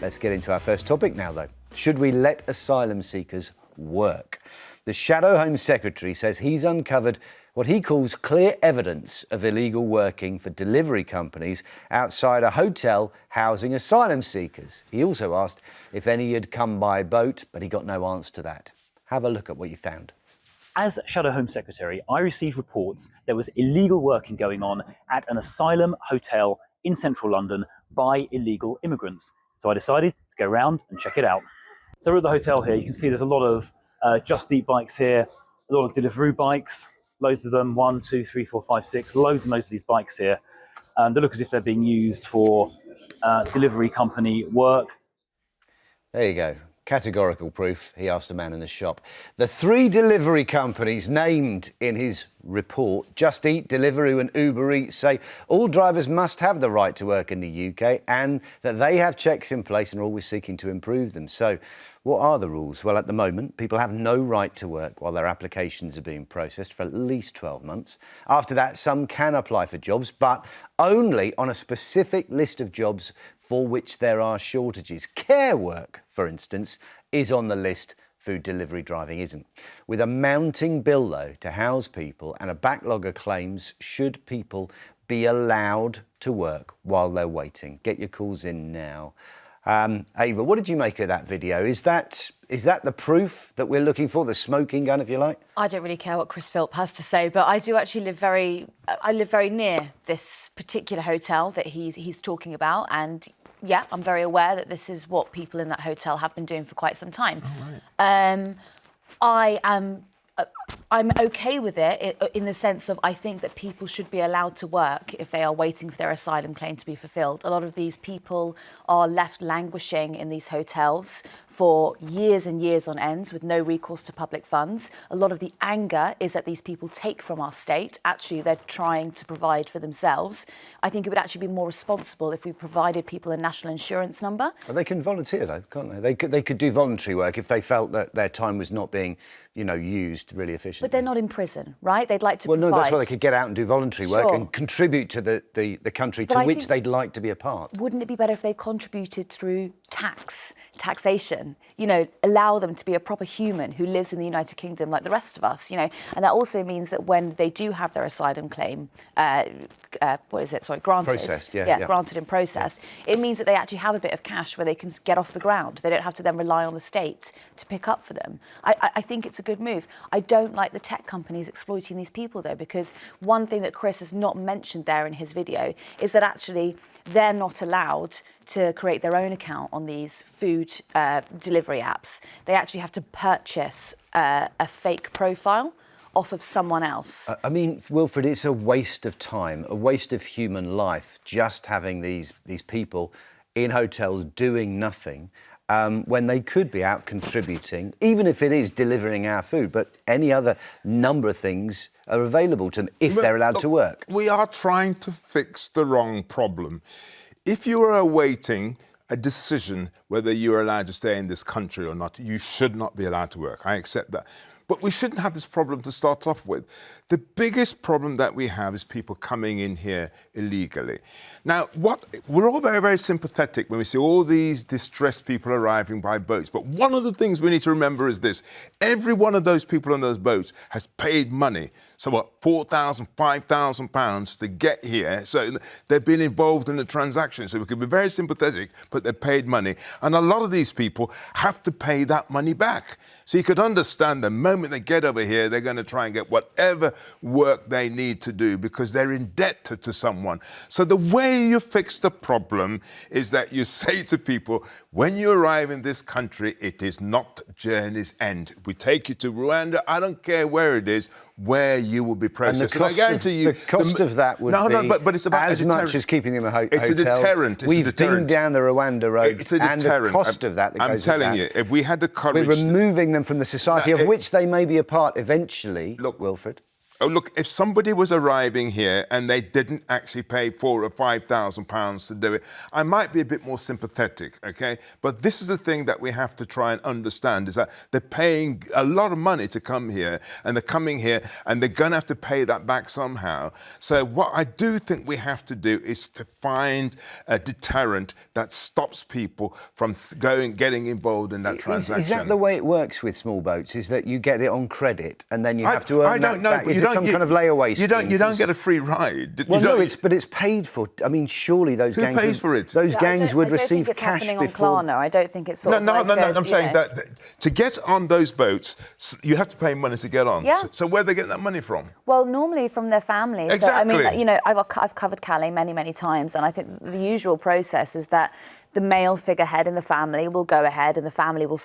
Let's get into our first topic now, though. Should we let asylum seekers work? The Shadow Home Secretary says he's uncovered what he calls clear evidence of illegal working for delivery companies outside a hotel housing asylum seekers. He also asked if any had come by boat, but he got no answer to that. Have a look at what you found. As Shadow Home Secretary, I received reports there was illegal working going on at an asylum hotel in central London by illegal immigrants. So I decided to go around and check it out. So we're at the hotel here. You can see there's a lot of JustEat bikes here, a lot of Deliveroo bikes, loads of them, 1, 2, 3, 4, 5, 6, loads and loads of these bikes here. They look as if they're being used for delivery company work. There you go. Categorical proof, he asked a man in the shop. The 3 delivery companies named in his report, JustEat, Deliveroo and UberEats, say all drivers must have the right to work in the UK and that they have checks in place and are always seeking to improve them. So what are the rules? Well, at the moment, people have no right to work while their applications are being processed for at least 12 months. After that, some can apply for jobs, but only on a specific list of jobs for which there are shortages. Care work, for instance, is on the list. Food delivery driving isn't. With a mounting bill, though, to house people and a backlog of claims, should people be allowed to work while they're waiting? Get your calls in now. Ava, what did you make of that video? Is that the proof that we're looking for, the smoking gun, if you like? I don't really care what Chris Philp has to say, but I do actually live very near this particular hotel that he's talking about, and yeah, I'm very aware that this is what people in that hotel have been doing for quite some time. Oh, right. I'm okay with it in the sense of I think that people should be allowed to work if they are waiting for their asylum claim to be fulfilled. A lot of these people are left languishing in these hotels for years and years on end with no recourse to public funds. A lot of the anger is that these people take from our state. Actually, they're trying to provide for themselves. I think it would actually be more responsible if we provided people a national insurance number. Well, they can volunteer, though, can't they? They could do voluntary work if they felt that their time was not being, used really efficiently. But they're not in prison, right? They'd like to provide. Well, no, that's why they could get out and do voluntary work and contribute to the country to which they'd like to be a part. Wouldn't it be better if they contributed through taxation? Allow them to be a proper human who lives in the United Kingdom like the rest of us, And that also means that when they do have their asylum claim, granted. Processed, yeah. Granted and processed. Yeah. It means that they actually have a bit of cash where they can get off the ground. They don't have to then rely on the state to pick up for them. I think it's a good move. I don't like the tech companies exploiting these people, though, because one thing that Chris has not mentioned there in his video is that actually they're not allowed to create their own account on these food delivery apps. They actually have to purchase a fake profile off of someone else. Wilfred, it's a waste of time, a waste of human life, just having these people in hotels doing nothing when they could be out contributing, even if it is delivering our food, but any other number of things are available to them if they're allowed to work. We are trying to fix the wrong problem. If you are awaiting a decision whether you are allowed to stay in this country or not, you should not be allowed to work. I accept that. But we shouldn't have this problem to start off with. The biggest problem that we have is people coming in here illegally. Now, we're all very, very sympathetic when we see all these distressed people arriving by boats. But one of the things we need to remember is this. Every one of those people on those boats has paid money. So what, £4,000, £5,000 to get here. So they've been involved in the transaction. So we can be very sympathetic, but they've paid money. And a lot of these people have to pay that money back. So you could understand the moment they get over here, they're going to try and get whatever work they need to do because they're indebted to someone. So the way you fix the problem is that you say to people, when you arrive in this country, it is not journey's end. We take you to Rwanda, I don't care where it is, where you will be processed. And the cost of that would be but it's about as much as keeping them in hotels. It's a deterrent. We've been down the Rwanda road, it's a deterrent. And the cost of that I'm goes telling with you, that, if we had the courage... We're removing them from the society of which they may be a part eventually. Look, Wilfred. Oh, look, if somebody was arriving here and they didn't actually pay £4,000 or £5,000 to do it, I might be a bit more sympathetic, okay? But this is the thing that we have to try and understand, is that they're paying a lot of money to come here, and they're coming here, and they're going to have to pay that back somehow. So what I do think we have to do is to find a deterrent that stops people from getting involved in that transaction. Is that the way it works with small boats? Is that you get it on credit and then you have to earn that back? Is it some kind of layaway scheme? You don't get a free ride. Well, no, but it's paid for. I mean, surely those gangs... Who pays for it? Those gangs would receive cash I don't think it's happening before... on Klarna. I don't think it's sort of No, like I'm saying that to get on those boats, you have to pay money to get on. Yeah. So where are they getting that money from? Well, normally from their families. Exactly. So, I mean, you know, I've covered Calais many, many times, and I think the usual process is that the male figurehead in the family will go ahead and the family will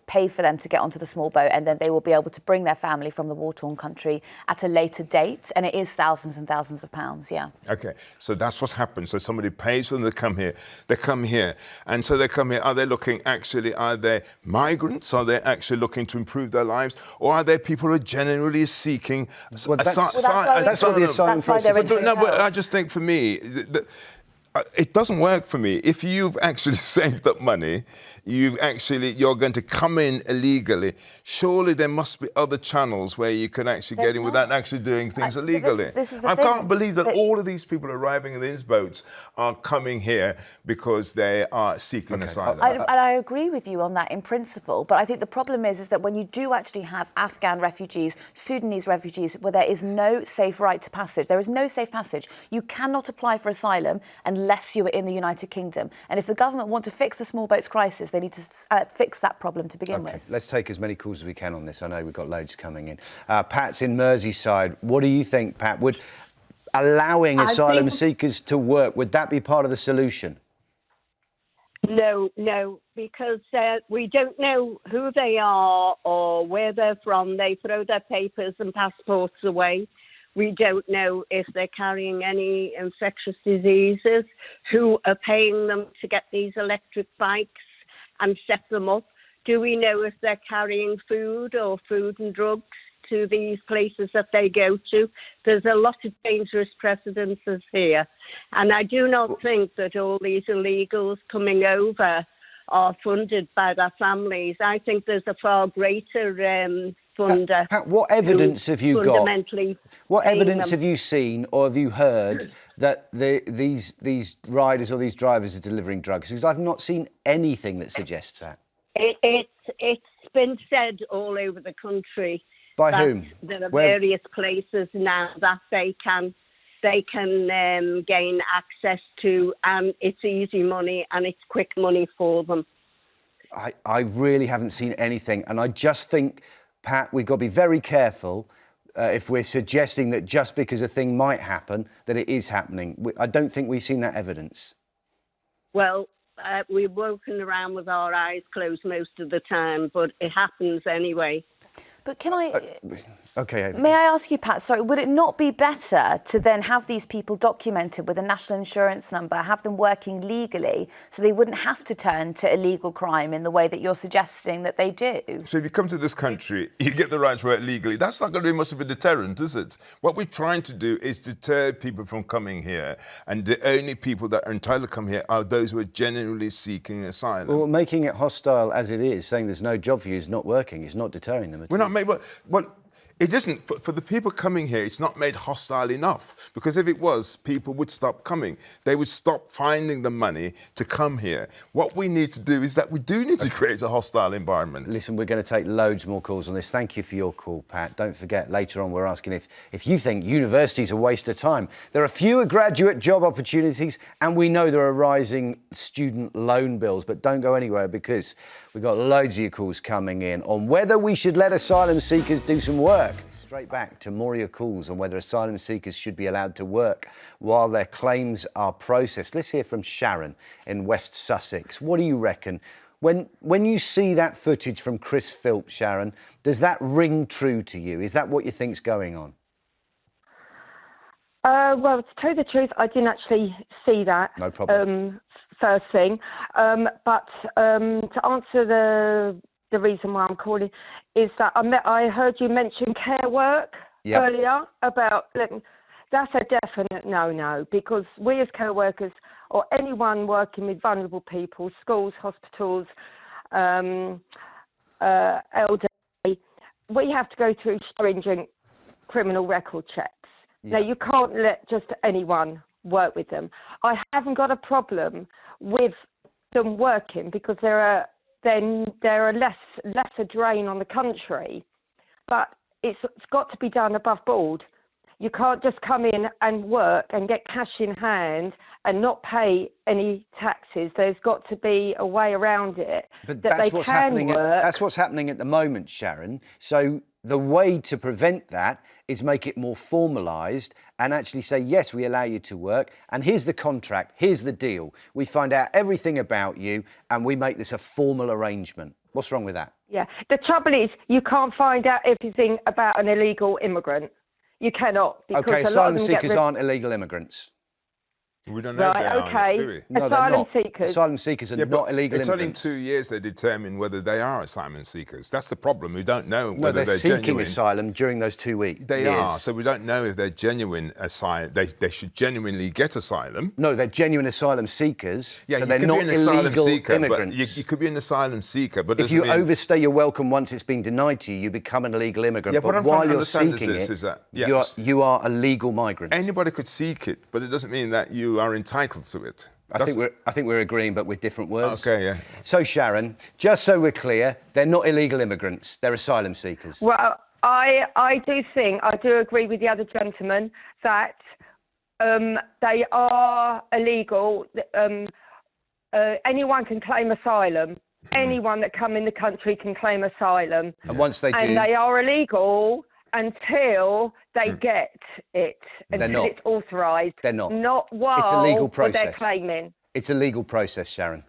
pay for them to get onto the small boat, and then they will be able to bring their family from the war-torn country at a later date, and it is thousands and thousands of pounds, yeah. Okay, so that's what's happened. So somebody pays for them to come here. They come here, and so they come here. Are they migrants? Are they actually looking to improve their lives? Or are they people who are genuinely seeking that's what the asylum process is. No, but I just think for me... it doesn't work for me. If you've actually saved up money, you're going to come in illegally. Surely there must be other channels where you can actually get in without actually doing things illegally. I can't believe that all of these people arriving in these boats are coming here because they are seeking asylum. I agree with you on that in principle, but I think the problem is that when you do actually have Afghan refugees, Sudanese refugees, where there is no safe right to passage, there is no safe passage. You cannot apply for asylum unless you are in the United Kingdom. And if the government want to fix the small boats crisis, they need to fix that problem to begin with. Let's take as many calls as we can on this. I know we've got loads coming in. Pat's in Merseyside. What do you think, Pat? Would allowing asylum seekers to work, would that be part of the solution? No, because we don't know who they are or where they're from. They throw their papers and passports away. We don't know if they're carrying any infectious diseases, who are paying them to get these electric bikes and set them up. Do we know if they're carrying food and drugs to these places that they go to? There's a lot of dangerous precedences here. And I do not think that all these illegals coming over are funded by their families. I think there's a far greater funder. Pat, what evidence have you got? What evidence them. have you seen or have you heard that these riders or these drivers are delivering drugs? Because I've not seen anything that suggests that. It's been said all over the country. By whom? There are various places now that they can gain access to, and it's easy money and it's quick money for them. I really haven't seen anything, and I just think, Pat, we've got to be very careful if we're suggesting that just because a thing might happen, that it is happening. I don't think we've seen that evidence. Well, we're walking around with our eyes closed most of the time, but it happens anyway. But can I... OK. May I ask you, Pat, sorry, would it not be better to then have these people documented with a national insurance number, have them working legally, so they wouldn't have to turn to illegal crime in the way that you're suggesting that they do? So if you come to this country, you get the right to work legally. That's not going to be much of a deterrent, is it? What we're trying to do is deter people from coming here, and the only people that are entitled to come here are those who are genuinely seeking asylum. Well, making it hostile as it is, saying there's no job for you, is not working. It's not deterring them at all. We're not made... Well, it isn't. For the people coming here, it's not made hostile enough. Because if it was, people would stop coming. They would stop finding the money to come here. What we need to do is that we do need to create a hostile environment. Listen, we're going to take loads more calls on this. Thank you for your call, Pat. Don't forget, later on, we're asking if you think university's a waste of time. There are fewer graduate job opportunities, and we know there are rising student loan bills. But don't go anywhere, because we've got loads of your calls coming in on whether we should let asylum seekers do some work. Straight back to more of your calls on whether asylum seekers should be allowed to work while their claims are processed. Let's hear from Sharon in West Sussex. What do you reckon? When you see that footage from Chris Philp, Sharon, does that ring true to you? Is that what you think's going on? Well, to tell you the truth, I didn't actually see that. No problem. First thing. But to answer the reason why I'm calling is that I heard you mention care work Yep. earlier about, that's a definite no-no, because we as co-workers or anyone working with vulnerable people, schools, hospitals, elderly, we have to go through stringent criminal record checks. Now, you can't let just anyone work with them. I haven't got a problem with them working because they're a lesser drain on the country, but it's got to be done above board. You can't just come in and work and get cash in hand and not pay any taxes. There's got to be a way around it. But that that's they what's can happening. work. That's what's happening at the moment, Sharon. So the way to prevent that is make it more formalised and actually say, yes, we allow you to work, and here's the contract, here's the deal. We find out everything about you and we make this a formal arrangement. What's wrong with that? Yeah. The trouble is you can't find out everything about an illegal immigrant. You cannot. Because OK, a lot asylum of them seekers aren't illegal immigrants. We don't know if they are, okay. do we? No, they're Asylum not. seekers. Asylum seekers are Yeah, not but illegal it's only in immigrants. 2 years they determine whether they are asylum seekers. That's the problem. We don't know No, whether they're they're seeking genuine. asylum during those 2 weeks. They are, so we don't know if they're genuine asylum. They should genuinely get asylum. No, they're genuine asylum seekers, Yeah, so you they're could not be an asylum illegal seeker, immigrants. but you could be an asylum seeker, but If doesn't you mean... overstay your welcome once it's been denied to you, you become an illegal immigrant. Yeah, but what I'm while trying to you're understand seeking is this, it, is that, yes, you are a legal migrant. anybody could seek it, but it doesn't mean that you are entitled to it. I think we're agreeing, but with different words. Okay, yeah. So, Sharon, just so we're clear, they're not illegal immigrants. They're asylum seekers. Well, I do agree with the other gentleman that they are illegal. Anyone can claim asylum. Anyone that come in the country can claim asylum. And once they do... And they are illegal until they get it, until not. it's authorised. They're not. Not while It's a legal they're process. claiming. It's a legal process, Sharon.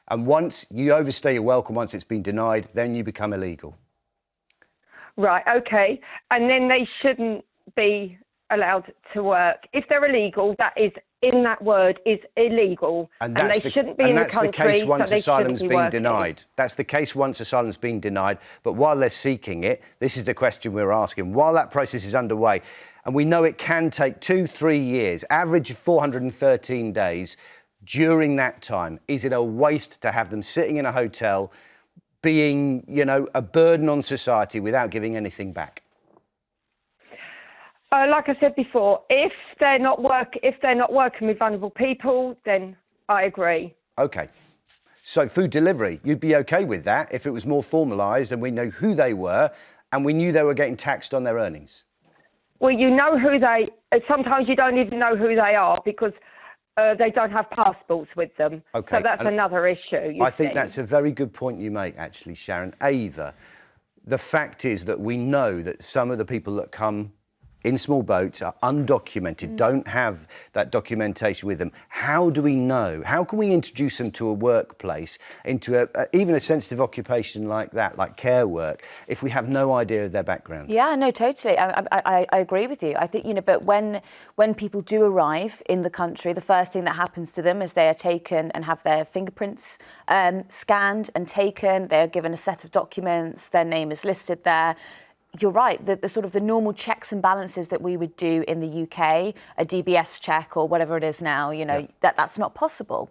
And once you overstay your welcome, once it's been denied, then you become illegal. Right, okay. And then they shouldn't be allowed to work. If they're illegal, that is, in that word, is illegal. And they shouldn't be in the country, that's the case once so they asylum's shouldn't be been working. denied. That's the case once asylum's been denied. But while they're seeking it, this is the question we're asking. While that process is underway, and we know it can take 2-3 years, average of 413 days, during that time, is it a waste to have them sitting in a hotel being, a burden on society without giving anything back? Like I said before, if they're not working with vulnerable people, then I agree. OK. So food delivery, you'd be OK with that if it was more formalised and we know who they were and we knew they were getting taxed on their earnings? Well, you know who they... Sometimes you don't even know who they are because they don't have passports with them. OK. So that's another issue, I think that's a very good point you make, actually, Sharon. Ava, the fact is that we know that some of the people that come in small boats are undocumented, don't have that documentation with them. How do we know? How can we introduce them to a workplace, into even a sensitive occupation like that, like care work, if we have no idea of their background? Yeah, no, totally. I agree with you. I think, but when people do arrive in the country, the first thing that happens to them is they are taken and have their fingerprints scanned and taken. They are given a set of documents. Their name is listed there. You're right, the sort of the normal checks and balances that we would do in the UK, a DBS check or whatever it is now, that's not possible.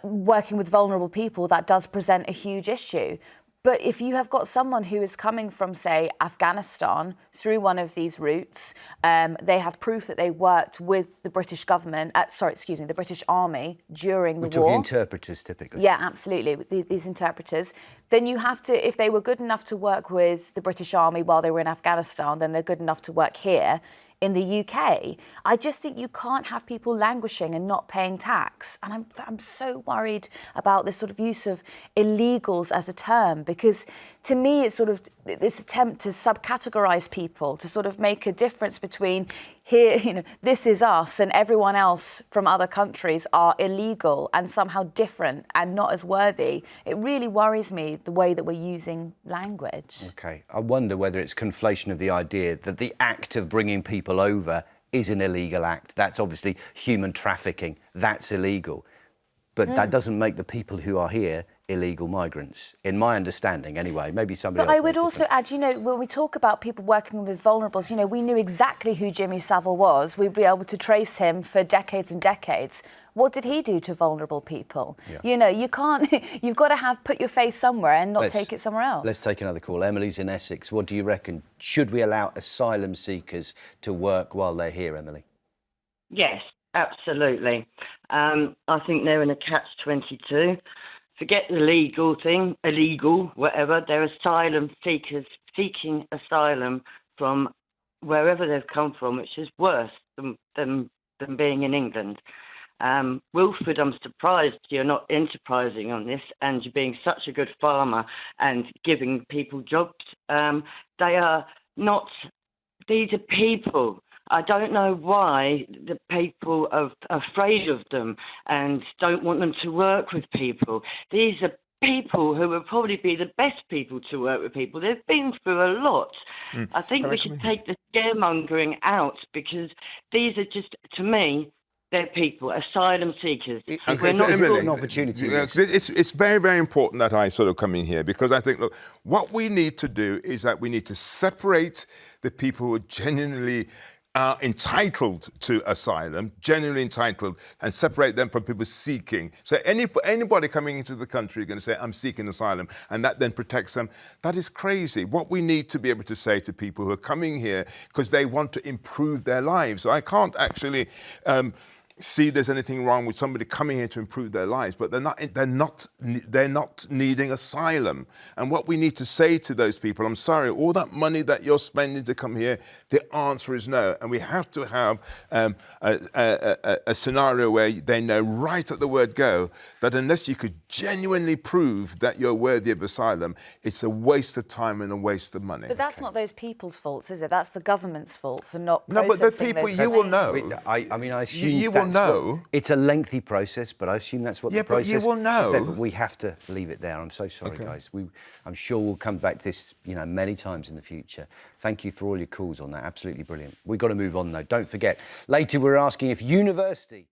Working with vulnerable people, that does present a huge issue. But if you have got someone who is coming from, say, Afghanistan through one of these routes, they have proof that they worked with the British government, the British Army during the war. We're talking interpreters, typically. Yeah, absolutely, these interpreters. Then you have to, if they were good enough to work with the British Army while they were in Afghanistan, then they're good enough to work here in the UK. I just think you can't have people languishing and not paying tax. And I'm so worried about this sort of use of illegals as a term, because to me it's sort of this attempt to subcategorize people, to sort of make a difference between here, this is us and everyone else from other countries are illegal and somehow different and not as worthy. It really worries me the way that we're using language. OK. I wonder whether it's conflation of the idea that the act of bringing people over is an illegal act. That's obviously human trafficking. That's illegal. But that doesn't make the people who are here illegal migrants, in my understanding anyway. Maybe somebody But else I would knows also different. add, when we talk about people working with vulnerables, we knew exactly who Jimmy Savile was. We'd be able to trace him for decades and decades. What did he do to vulnerable people? Yeah. You can't, you've got to put your face somewhere and not take it somewhere else. Let's take another call. Emily's in Essex. What do you reckon? Should we allow asylum seekers to work while they're here, Emily? Yes, absolutely. I think they're in a catch-22. Forget the legal thing, illegal, whatever. They're asylum seekers seeking asylum from wherever they've come from, which is worse than being in England. Wilfred, I'm surprised you're not enterprising on this and you're being such a good farmer and giving people jobs. They are not, these are people. I don't know why the people are afraid of them and don't want them to work with people. These are people who would probably be the best people to work with people. They've been through a lot. I think we should take the scaremongering out because these are just, to me, they're people, asylum seekers. We're not Emily, an opportunity. It's very, very important that I sort of come in here because I think, look, what we need to do is that we need to separate the people who are genuinely entitled to asylum, genuinely entitled, and separate them from people seeking. So anybody coming into the country going to say, I'm seeking asylum, and that then protects them, that is crazy. What we need to be able to say to people who are coming here because they want to improve their lives. So I can't actually see there's anything wrong with somebody coming here to improve their lives, but they're not needing asylum. And what we need to say to those people, I'm sorry, all that money that you're spending to come here, the answer is no. And we have to have a scenario where they know right at the word go that unless you could genuinely prove that you're worthy of asylum, it's a waste of time and a waste of money. But that's not those people's faults, is it? That's the government's fault for not No, but the processing people, those you will cases. know. I assume You will know. It's a lengthy process, but I assume that's what the but you process. will know. Therefore, we have to leave it there. I'm so sorry, guys. I'm sure we'll come back to this, many times in the future. Thank you for all your calls on that. Absolutely brilliant. We've got to move on though. Don't forget, later we're asking if university